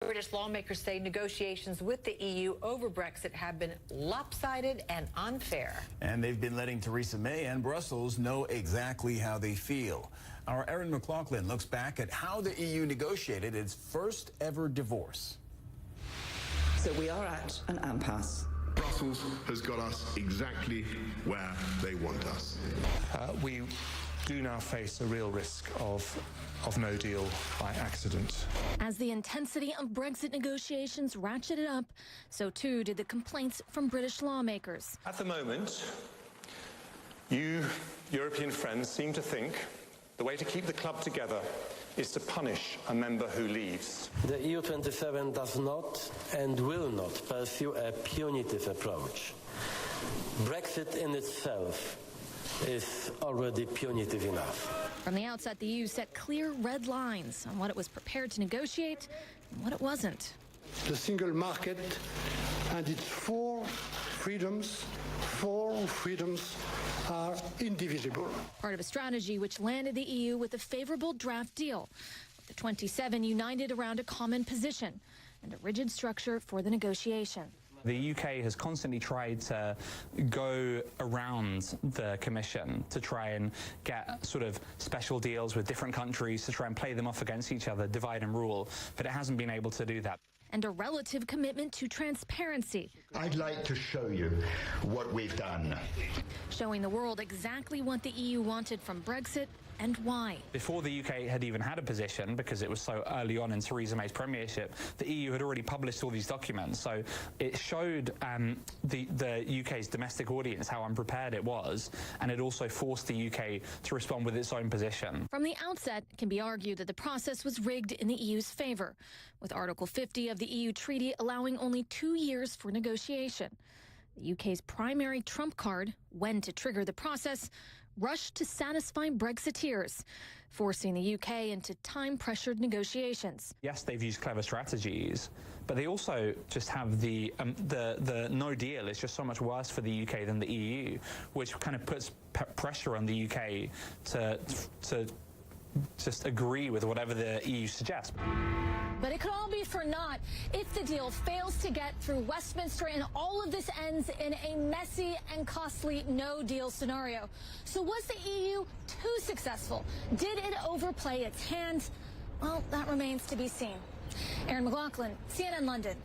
British lawmakers say negotiations with the EU over Brexit have been lopsided and unfair. And they've been letting Theresa May and Brussels know exactly how they feel. Our Erin McLaughlin looks back at how the EU negotiated its first ever divorce. So we are at an impasse. Brussels has got us exactly where they want us. We do now face a real risk of no deal by accident. As the intensity of Brexit negotiations ratcheted up, so too did the complaints from British lawmakers. At the moment, you European friends seem to think the way to keep the club together is to punish a member who leaves. The EU27 does not and will not pursue a punitive approach. Brexit in itself is already punitive enough. From the outset, the EU set clear red lines on what it was prepared to negotiate and what it wasn't. The single market and its four freedoms are indivisible. Part of a strategy which landed the EU with a favorable draft deal, with the 27 united around a common position and a rigid structure for the negotiation. The UK has constantly tried to go around the Commission to try and get sort of special deals with different countries to try and play them off against each other, divide and rule, but it hasn't been able to do that. And a relative commitment to transparency. I'd like to show you what we've done. Showing the world exactly what the EU wanted from Brexit and why. Before the UK had even had a position, because it was so early on in Theresa May's premiership, the EU had already published all these documents. So it showed the UK's domestic audience how unprepared it was, and it also forced the UK to respond with its own position. From the outset, it can be argued that the process was rigged in the EU's favor, with Article 50 of the EU treaty allowing only 2 years for negotiation. The UK's primary trump card, when to trigger the process, rushed to satisfy Brexiteers, forcing the UK into time-pressured negotiations. Yes, they've used clever strategies, but they also just have the no deal is just so much worse for the UK than the EU, which kind of puts pressure on the UK to just agree with whatever the EU suggests. But it could all be for naught if the deal fails to get through Westminster and all of this ends in a messy and costly no-deal scenario. So was the EU too successful? Did it overplay its hand? Well, that remains to be seen. Erin McLaughlin, CNN London.